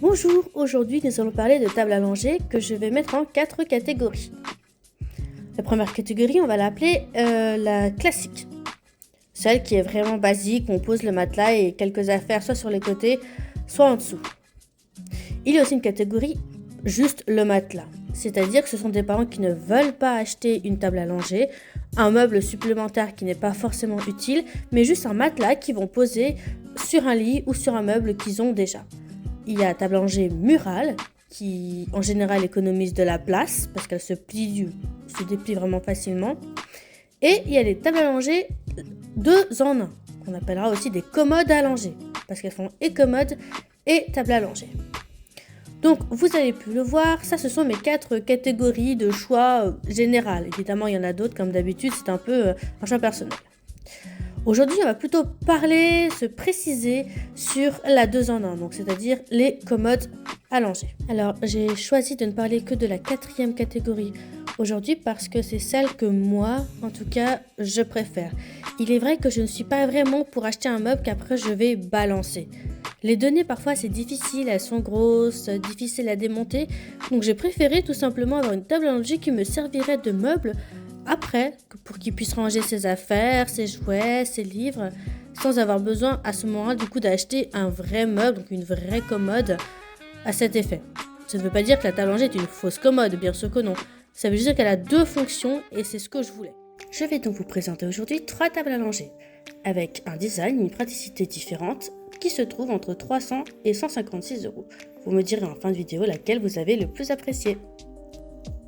Bonjour, aujourd'hui nous allons parler de table à langer que je vais mettre en 4 catégories. La première catégorie, on va l'appeler la classique. Celle qui est vraiment basique, où on pose le matelas et quelques affaires soit sur les côtés, soit en dessous. Il y a aussi une catégorie juste le matelas. C'est-à-dire que ce sont des parents qui ne veulent pas acheter une table à langer, un meuble supplémentaire qui n'est pas forcément utile, mais juste un matelas qu'ils vont poser sur un lit ou sur un meuble qu'ils ont déjà. Il y a la table à langer murale, qui en général économise de la place, parce qu'elle se déplie vraiment facilement. Et il y a les tables à langer 2 en 1, qu'on appellera aussi des commodes à langer, parce qu'elles font et commode et table à langer. Donc vous avez pu le voir, ça ce sont mes 4 catégories de choix général. Évidemment il y en a d'autres, comme d'habitude c'est un peu un choix personnel. Aujourd'hui, on va plutôt se préciser sur la 2 en 1, donc c'est-à-dire les commodes à langer. Alors, j'ai choisi de ne parler que de la 4e catégorie aujourd'hui parce que c'est celle que moi, en tout cas, je préfère. Il est vrai que je ne suis pas vraiment pour acheter un meuble qu'après je vais balancer. Les données, parfois, c'est difficile, elles sont grosses, difficiles à démonter, donc j'ai préféré tout simplement avoir une table à langer qui me servirait de meuble après, pour qu'il puisse ranger ses affaires, ses jouets, ses livres, sans avoir besoin à ce moment-là du coup d'acheter un vrai meuble, donc une vraie commode à cet effet. Ça ne veut pas dire que la table à langer est une fausse commode, bien sûr que non. Ça veut dire qu'elle a 2 fonctions et c'est ce que je voulais. Je vais donc vous présenter aujourd'hui 3 tables à langer, avec un design et une praticité différentes qui se trouvent entre 300 et 156 €. Vous me direz en fin de vidéo laquelle vous avez le plus apprécié.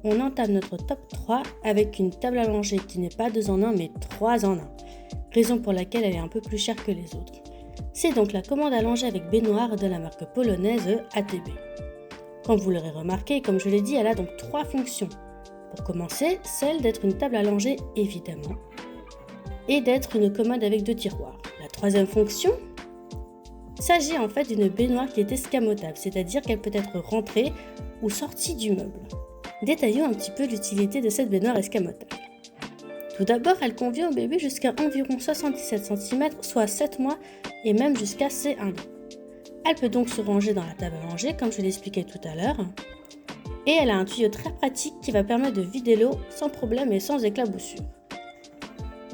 On entame notre top 3 avec une table à langer qui n'est pas 2 en 1 mais 3 en 1, raison pour laquelle elle est un peu plus chère que les autres. C'est donc la commode à langer avec baignoire de la marque polonaise ATB. Comme vous l'aurez remarqué, comme je l'ai dit, elle a donc 3 fonctions. Pour commencer, celle d'être une table à langer évidemment, et d'être une commode avec 2 tiroirs. La 3e fonction s'agit en fait d'une baignoire qui est escamotable, c'est-à-dire qu'elle peut être rentrée ou sortie du meuble. Détaillons un petit peu l'utilité de cette baignoire escamotable. Tout d'abord, elle convient au bébé jusqu'à environ 77 cm, soit 7 mois, et même jusqu'à ses 1 an. Elle peut donc se ranger dans la table à langer, comme je l'expliquais tout à l'heure, et elle a un tuyau très pratique qui va permettre de vider l'eau sans problème et sans éclaboussure.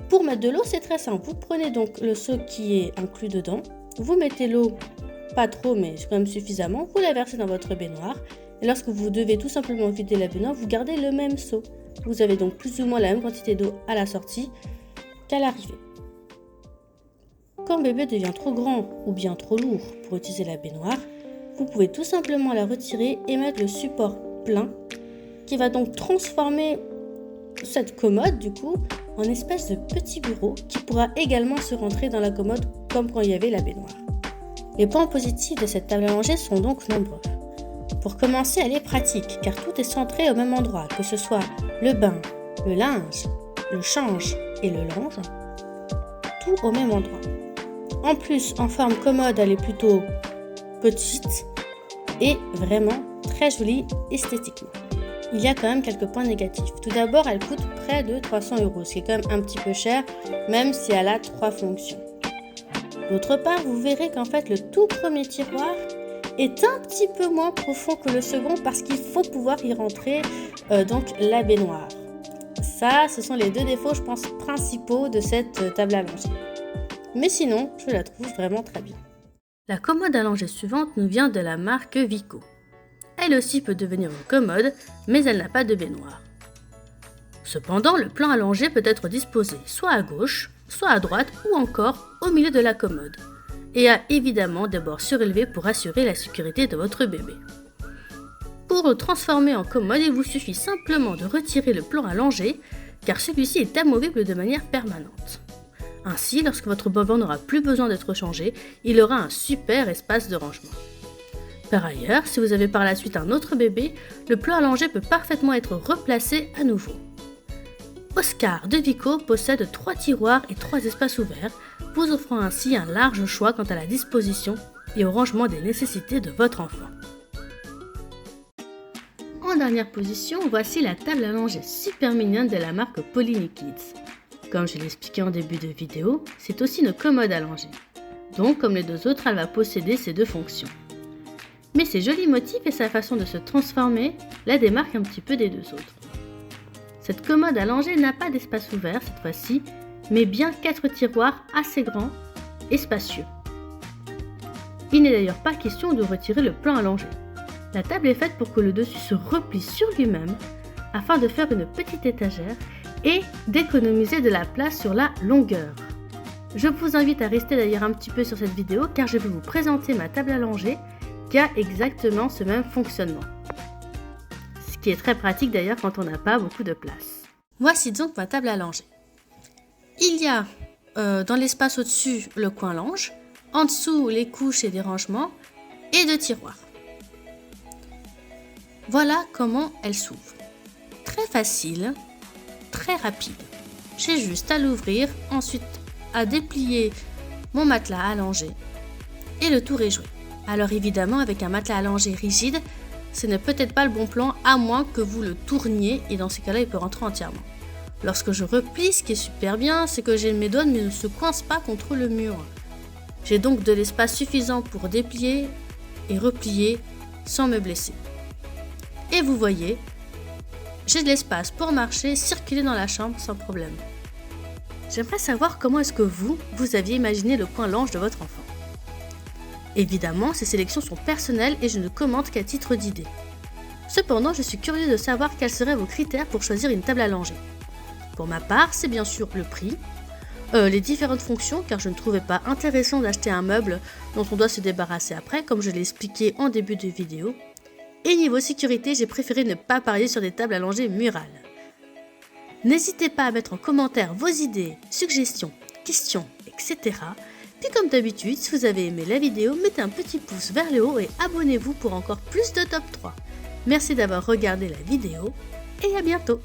Pour mettre de l'eau, c'est très simple. Vous prenez donc le seau qui est inclus dedans, vous mettez l'eau, pas trop mais quand même suffisamment, vous la versez dans votre baignoire, et lorsque vous devez tout simplement vider la baignoire, vous gardez le même seau. Vous avez donc plus ou moins la même quantité d'eau à la sortie qu'à l'arrivée. Quand bébé devient trop grand ou bien trop lourd pour utiliser la baignoire, vous pouvez tout simplement la retirer et mettre le support plein qui va donc transformer cette commode du coup en espèce de petit bureau qui pourra également se rentrer dans la commode comme quand il y avait la baignoire. Les points positifs de cette table à langer sont donc nombreux. Pour commencer, elle est pratique car tout est centré au même endroit, que ce soit le bain, le linge, le change et le linge, tout au même endroit. En plus, en forme commode, elle est plutôt petite et vraiment très jolie esthétiquement. Il y a quand même quelques points négatifs. Tout d'abord, elle coûte près de 300 €, ce qui est quand même un petit peu cher, même si elle a 3 fonctions. D'autre part, vous verrez qu'en fait, le tout premier tiroir est un petit peu moins profond que le second parce qu'il faut pouvoir y rentrer donc la baignoire. Ça, ce sont les 2 défauts, je pense, principaux de cette table à langer. Mais sinon, je la trouve vraiment très bien. La commode à langer suivante nous vient de la marque Vico. Elle aussi peut devenir une commode, mais elle n'a pas de baignoire. Cependant, le plan à langer peut être disposé soit à gauche, soit à droite ou encore au milieu de la commode, et a évidemment des bords surélevés pour assurer la sécurité de votre bébé. Pour le transformer en commode, il vous suffit simplement de retirer le plan à langer, car celui-ci est amovible de manière permanente. Ainsi, lorsque votre bébé n'aura plus besoin d'être changé, il aura un super espace de rangement. Par ailleurs, si vous avez par la suite un autre bébé, le plan à langer peut parfaitement être replacé à nouveau. Oscar de Vico possède 3 tiroirs et 3 espaces ouverts, vous offrant ainsi un large choix quant à la disposition et au rangement des nécessités de votre enfant. En dernière position, voici la table à langer super mignonne de la marque Polly Kids. Comme je l'ai expliqué en début de vidéo, c'est aussi une commode à langer. Donc, comme les 2 autres, elle va posséder ces 2 fonctions. Mais ses jolis motifs et sa façon de se transformer la démarquent un petit peu des deux autres. Cette commode à langer n'a pas d'espace ouvert cette fois-ci, mais bien 4 tiroirs assez grands et spacieux. Il n'est d'ailleurs pas question de retirer le plan à langer. La table est faite pour que le dessus se replie sur lui-même afin de faire une petite étagère et d'économiser de la place sur la longueur. Je vous invite à rester d'ailleurs un petit peu sur cette vidéo car je vais vous présenter ma table à langer qui a exactement ce même fonctionnement. Ce qui est très pratique d'ailleurs quand on n'a pas beaucoup de place. Voici donc ma table à langer. Il y a dans l'espace au-dessus le coin linge, en dessous les couches et des rangements et 2 tiroirs. Voilà comment elle s'ouvre. Très facile, très rapide. J'ai juste à l'ouvrir, ensuite à déplier mon matelas à langer et le tour est joué. Alors évidemment avec un matelas à langer rigide, ce n'est peut-être pas le bon plan à moins que vous le tourniez et dans ces cas-là il peut rentrer entièrement. Lorsque je replie, ce qui est super bien, c'est que j'ai mes doigts mais ne se coincent pas contre le mur. J'ai donc de l'espace suffisant pour déplier et replier sans me blesser. Et vous voyez, j'ai de l'espace pour marcher, circuler dans la chambre sans problème. J'aimerais savoir comment est-ce que vous aviez imaginé le coin linge de votre enfant. Évidemment, ces sélections sont personnelles et je ne commente qu'à titre d'idée. Cependant, je suis curieux de savoir quels seraient vos critères pour choisir une table à langer. Pour ma part, c'est bien sûr le prix, les différentes fonctions car je ne trouvais pas intéressant d'acheter un meuble dont on doit se débarrasser après comme je l'ai expliqué en début de vidéo. Et niveau sécurité, j'ai préféré ne pas parier sur des tables à langer murales. N'hésitez pas à mettre en commentaire vos idées, suggestions, questions, etc. Puis comme d'habitude, si vous avez aimé la vidéo, mettez un petit pouce vers le haut et abonnez-vous pour encore plus de top 3. Merci d'avoir regardé la vidéo et à bientôt.